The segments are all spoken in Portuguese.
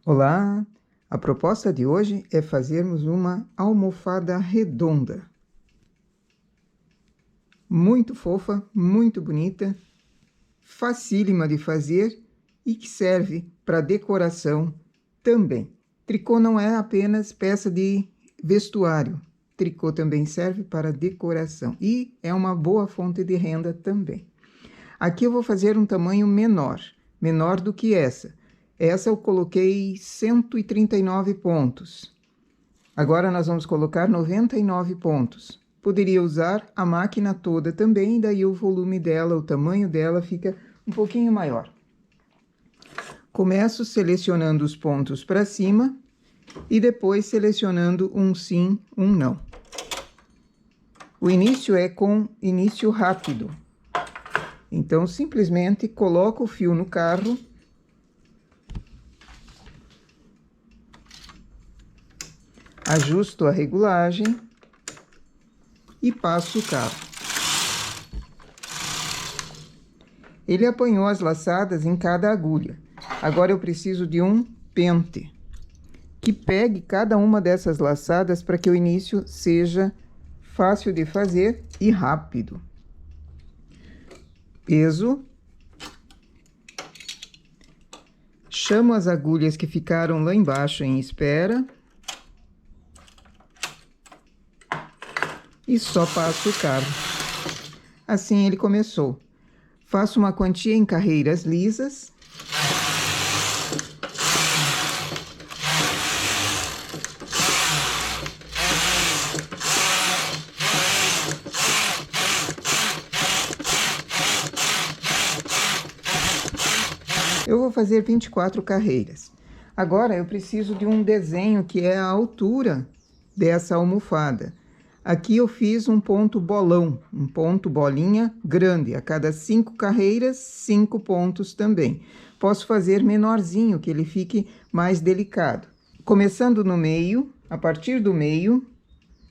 Olá! A proposta de hoje é fazermos uma almofada redonda. Muito fofa, muito bonita, facílima de fazer e que serve para decoração também. Tricô não é apenas peça de vestuário, tricô também serve para decoração e é uma boa fonte de renda também. Aqui eu vou fazer um tamanho menor do que essa. Essa eu coloquei 139 pontos. Agora nós vamos colocar 99 pontos. Poderia usar a máquina toda também, daí o volume dela, o tamanho dela fica um pouquinho maior. Começo selecionando os pontos para cima e depois selecionando um sim, um não. O início é com início rápido. Então, simplesmente coloco o fio no carro. Ajusto a regulagem e passo o carro. Ele apanhou as laçadas em cada agulha. Agora eu preciso de um pente que pegue cada uma dessas laçadas para que o início seja fácil de fazer e rápido. Peso. Chamo as agulhas que ficaram lá embaixo em espera. E só passo o carro. Assim ele começou. Faço uma quantia em carreiras lisas. Eu vou fazer 24 carreiras. Agora eu preciso de um desenho que é a altura dessa almofada. Aqui eu fiz um ponto bolão, um ponto bolinha grande. A cada 5 carreiras, 5 pontos também. Posso fazer menorzinho, que ele fique mais delicado. Começando no meio, a partir do meio,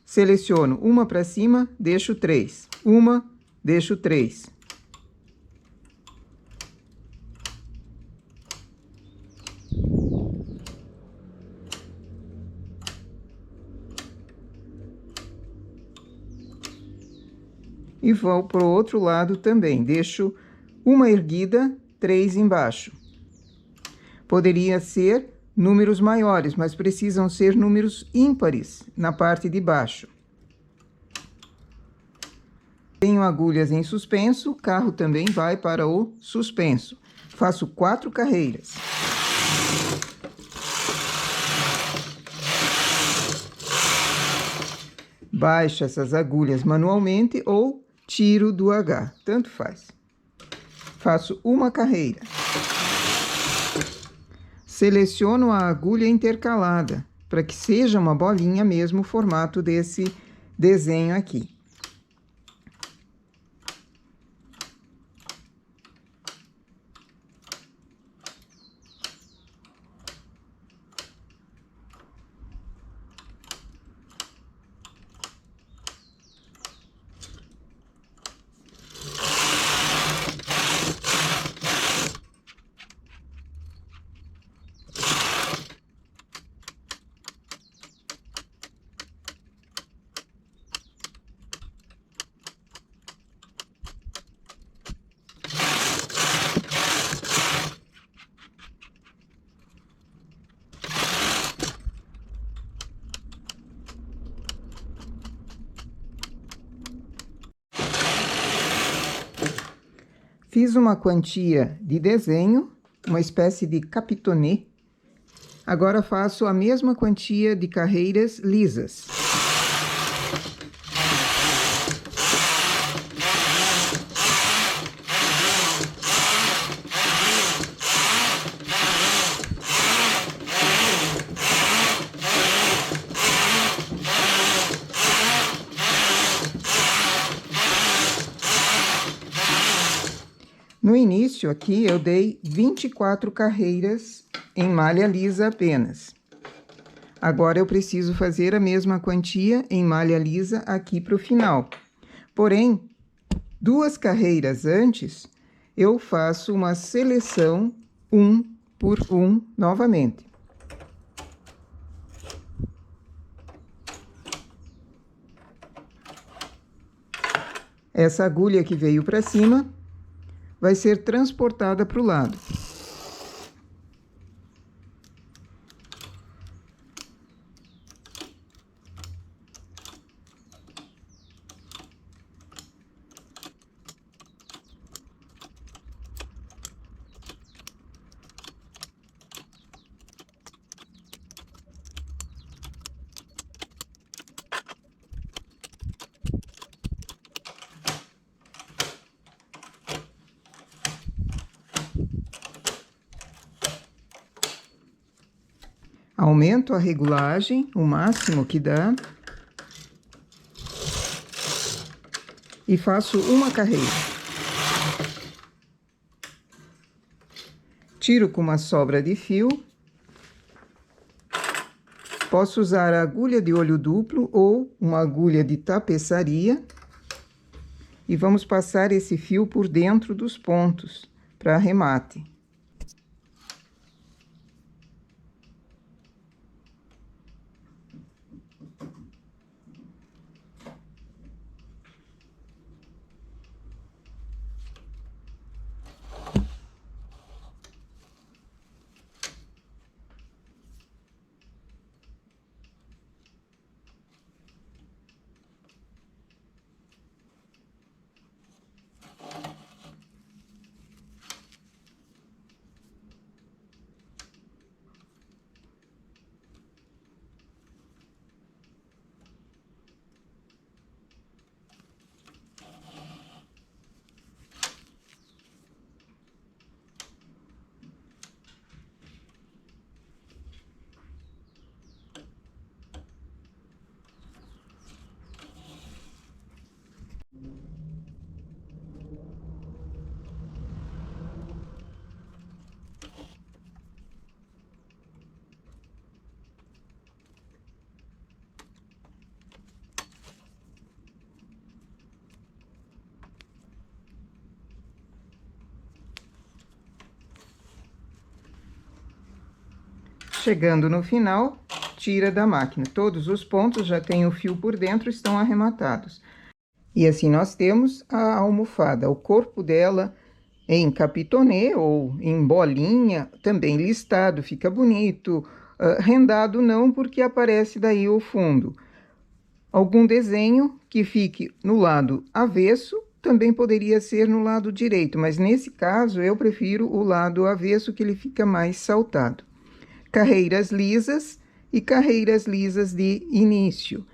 seleciono uma para cima, deixo 3. Uma, deixo 3. E vou para o outro lado também. Deixo uma erguida, 3 embaixo. Poderia ser números maiores, mas precisam ser números ímpares na parte de baixo. Tenho agulhas em suspenso, o carro também vai para o suspenso. Faço 4 carreiras. Baixo essas agulhas manualmente ou tiro do H, tanto faz. Faço uma carreira. Seleciono a agulha intercalada, para que seja uma bolinha mesmo o formato desse desenho aqui. Fiz uma quantia de desenho, uma espécie de capitonê. Agora faço a mesma quantia de carreiras lisas. No início aqui eu dei 24 carreiras em malha lisa apenas. Agora eu preciso fazer a mesma quantia em malha lisa aqui para o final. Porém, 2 carreiras antes, eu faço uma seleção 1 por 1 novamente. Essa agulha que veio para cima vai ser transportada para o lado. Aumento a regulagem, o máximo que dá. E faço uma carreira. Tiro com uma sobra de fio. Posso usar a agulha de olho duplo ou uma agulha de tapeçaria. E vamos passar esse fio por dentro dos pontos para arremate. Chegando no final, tira da máquina. Todos os pontos já têm o fio por dentro, estão arrematados. E assim nós temos a almofada. O corpo dela em capitonê ou em bolinha, também listado, fica bonito. Rendado não, porque aparece daí o fundo. Algum desenho que fique no lado avesso, também poderia ser no lado direito, mas nesse caso eu prefiro o lado avesso, que ele fica mais saltado. Carreiras lisas e carreiras lisas de início.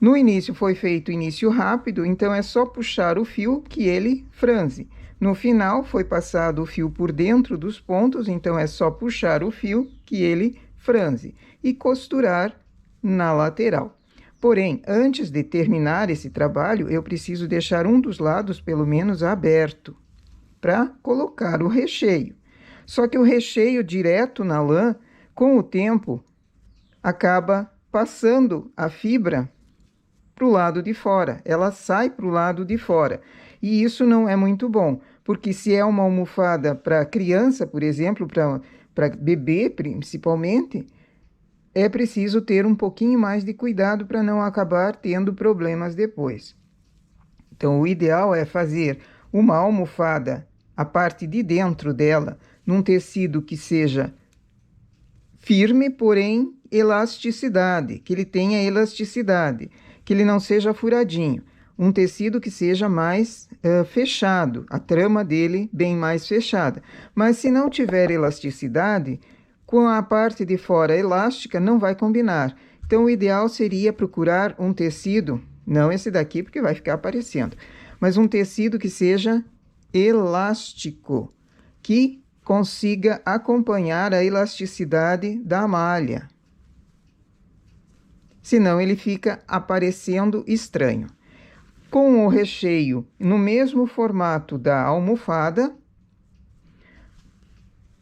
No início foi feito início rápido, então é só puxar o fio que ele franze. No final foi passado o fio por dentro dos pontos, então é só puxar o fio que ele franze e costurar na lateral. Porém, antes de terminar esse trabalho, eu preciso deixar um dos lados pelo menos aberto para colocar o recheio. Só que o recheio direto na lã, com o tempo, acaba passando a fibra para o lado de fora. Ela sai para o lado de fora. E isso não é muito bom, porque se é uma almofada para criança, por exemplo, para bebê principalmente, é preciso ter um pouquinho mais de cuidado para não acabar tendo problemas depois. Então, o ideal é fazer uma almofada, a parte de dentro dela, num tecido que seja firme, porém elasticidade, que ele tenha elasticidade, que ele não seja furadinho. Um tecido que seja mais fechado, a trama dele bem mais fechada. Mas se não tiver elasticidade, com a parte de fora elástica não vai combinar. Então, o ideal seria procurar um tecido, não esse daqui, porque vai ficar aparecendo, mas um tecido que seja elástico, que consiga acompanhar a elasticidade da malha. Senão ele fica aparecendo estranho. Com o recheio no mesmo formato da almofada,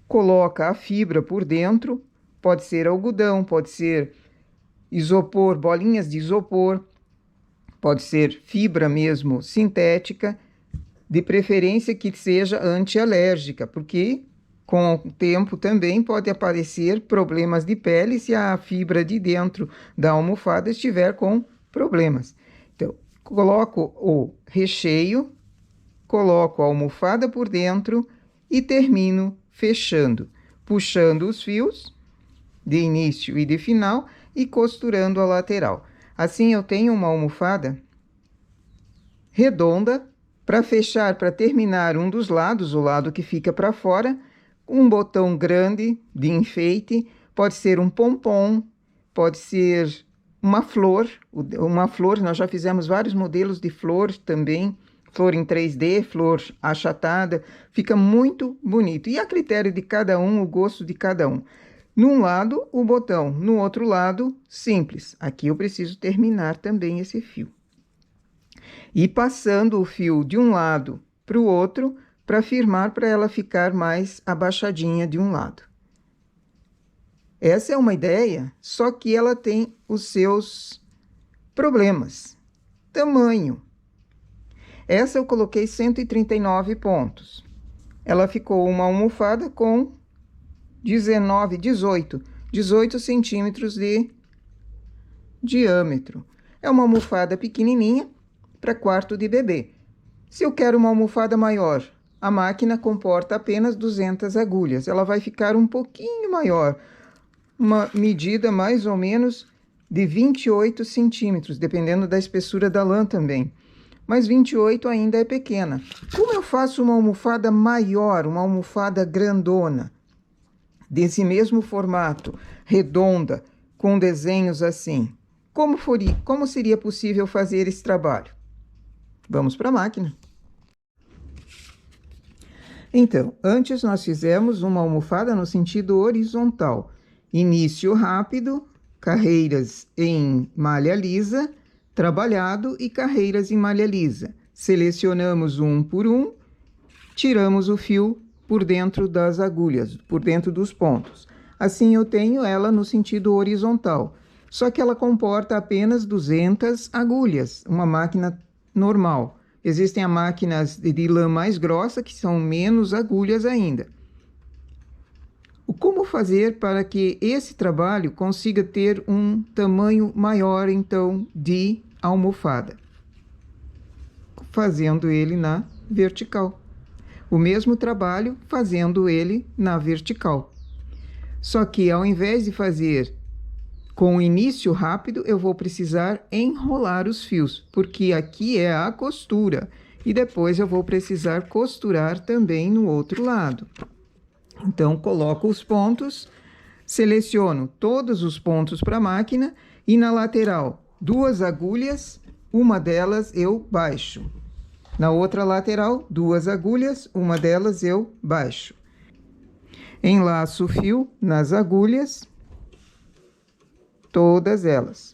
coloca a fibra por dentro, pode ser algodão, pode ser isopor, bolinhas de isopor, pode ser fibra mesmo sintética, de preferência que seja antialérgica, porque com o tempo também pode aparecer problemas de pele se a fibra de dentro da almofada estiver com problemas. Então, Coloco o recheio, coloco a almofada por dentro e termino fechando, puxando os fios de início e de final e costurando a lateral. Assim eu tenho uma almofada redonda para fechar, para terminar um dos lados, o lado que fica para fora, um botão grande de enfeite, pode ser um pompom, pode ser uma flor, nós já fizemos vários modelos de flor também, flor em 3D, flor achatada, fica muito bonito. E a critério de cada um, o gosto de cada um. Num lado, o botão, no outro lado, simples. Aqui eu preciso terminar também esse fio. E passando o fio de um lado para o outro, para firmar, para ela ficar mais abaixadinha de um lado. Essa é uma ideia, só que ela tem os seus problemas. Tamanho. Essa eu coloquei 139 pontos. Ela ficou uma almofada com 18 centímetros de diâmetro. É uma almofada pequenininha para quarto de bebê. Se eu quero uma almofada maior, a máquina comporta apenas 200 agulhas. Ela vai ficar um pouquinho maior, uma medida mais ou menos de 28 centímetros, dependendo da espessura da lã também. Mas 28 ainda é pequena. Como eu faço uma almofada maior, uma almofada grandona, desse mesmo formato, redonda, com desenhos assim? Como seria possível fazer esse trabalho? Vamos para a máquina. Então, antes nós fizemos uma almofada no sentido horizontal. Início rápido, carreiras em malha lisa, trabalhado e carreiras em malha lisa. Selecionamos um por um, tiramos o fio por dentro das agulhas, por dentro dos pontos. Assim eu tenho ela no sentido horizontal, só que ela comporta apenas 200 agulhas, uma máquina normal. Existem máquinas de lã mais grossa que são menos agulhas ainda. Como fazer para que esse trabalho consiga ter um tamanho maior, então, de almofada? Fazendo ele na vertical. O mesmo trabalho fazendo ele na vertical. Só que ao invés de fazer com o início rápido, eu vou precisar enrolar os fios, porque aqui é a costura. E depois eu vou precisar costurar também no outro lado. Então, coloco os pontos, seleciono todos os pontos para a máquina e na lateral, 2 agulhas, uma delas eu baixo. Na outra lateral, 2 agulhas, uma delas eu baixo. Enlaço o fio nas agulhas, todas elas.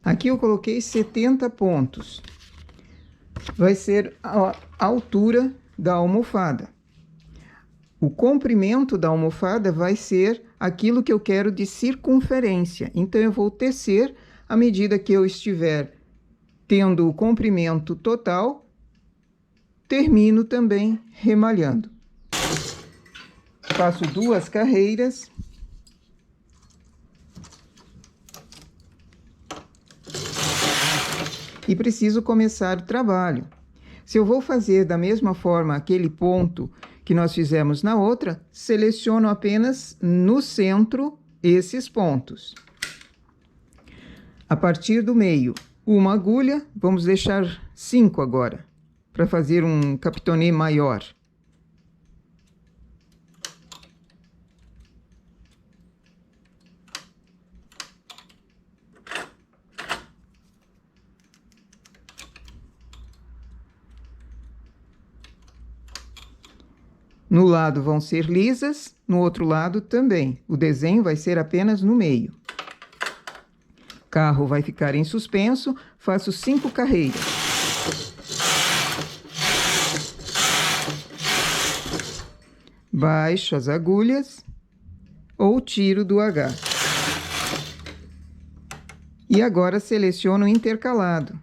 Aqui eu coloquei 70 pontos. Vai ser a altura da almofada. O comprimento da almofada vai ser aquilo que eu quero de circunferência. Então, eu vou tecer à medida que eu estiver tendo o comprimento total, termino também remalhando. Faço 2 carreiras. E preciso começar o trabalho. Se eu vou fazer da mesma forma aquele ponto que nós fizemos na outra, seleciono apenas no centro esses pontos. A partir do meio, uma agulha, vamos deixar 5 agora, para fazer um capitonê maior. No lado vão ser lisas, no outro lado também. O desenho vai ser apenas no meio. Carro vai ficar em suspenso, faço 5 carreiras. Baixo as agulhas ou tiro do H. E agora seleciono intercalado.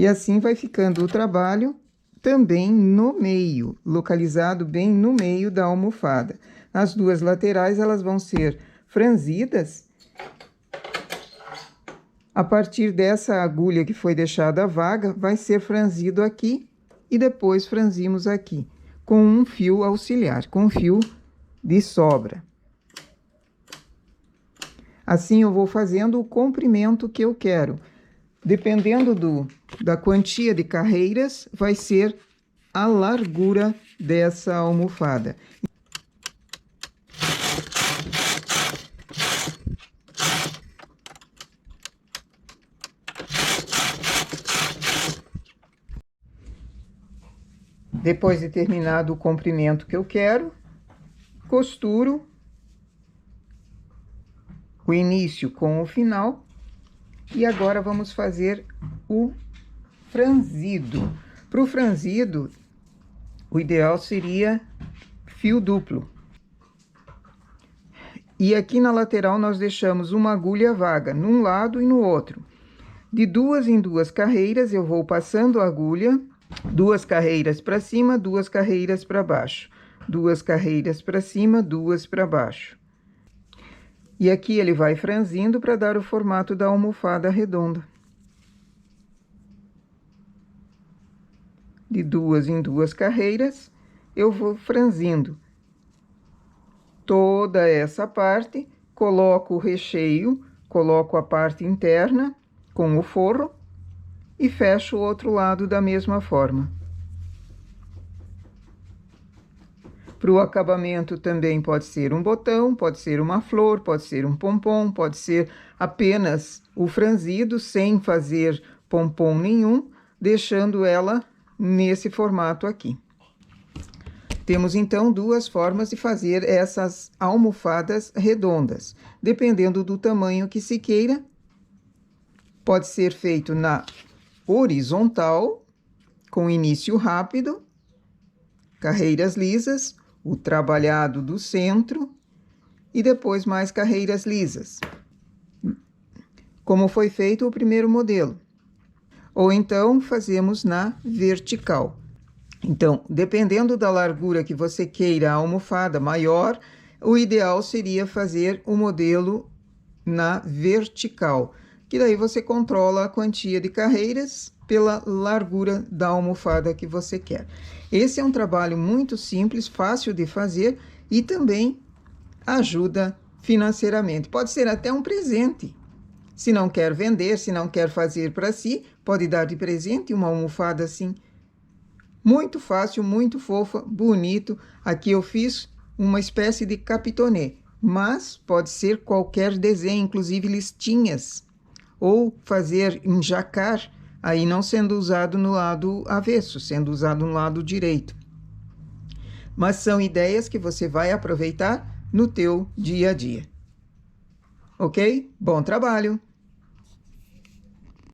E assim vai ficando o trabalho também no meio, localizado bem no meio da almofada. As duas laterais, elas vão ser franzidas a partir dessa agulha que foi deixada vaga, vai ser franzido aqui e depois franzimos aqui, com um fio auxiliar, com um fio de sobra. Assim eu vou fazendo o comprimento que eu quero. Dependendo da quantia de carreiras, vai ser a largura dessa almofada. Depois de terminado o comprimento que eu quero, costuro o início com o final. E agora vamos fazer o franzido. Para o franzido, o ideal seria fio duplo. E aqui na lateral nós deixamos uma agulha vaga, num lado e no outro. De 2 em 2 carreiras, eu vou passando a agulha, 2 carreiras para cima, 2 carreiras para baixo. 2 carreiras para cima, 2 para baixo. E aqui ele vai franzindo para dar o formato da almofada redonda. De 2 em 2 carreiras, eu vou franzindo toda essa parte, coloco o recheio, coloco a parte interna com o forro e fecho o outro lado da mesma forma. Para o acabamento também pode ser um botão, pode ser uma flor, pode ser um pompom, pode ser apenas o franzido, sem fazer pompom nenhum, deixando ela nesse formato aqui. Temos então duas formas de fazer essas almofadas redondas. Dependendo do tamanho que se queira, pode ser feito na horizontal, com início rápido, carreiras lisas, o trabalhado do centro e depois mais carreiras lisas, como foi feito o primeiro modelo. Ou então fazemos na vertical. Então, dependendo da largura que você queira a almofada maior, o ideal seria fazer o modelo na vertical, que daí você controla a quantia de carreiras pela largura da almofada que você quer. Esse é um trabalho muito simples, fácil de fazer e também ajuda financeiramente. Pode ser até um presente. Se não quer vender, se não quer fazer para si, pode dar de presente uma almofada assim. Muito fácil, muito fofa, bonito. Aqui eu fiz uma espécie de capitonê, mas pode ser qualquer desenho, inclusive listinhas. Ou fazer em jacar, aí não sendo usado no lado avesso, sendo usado no lado direito. Mas são ideias que você vai aproveitar no teu dia a dia. Ok? Bom trabalho!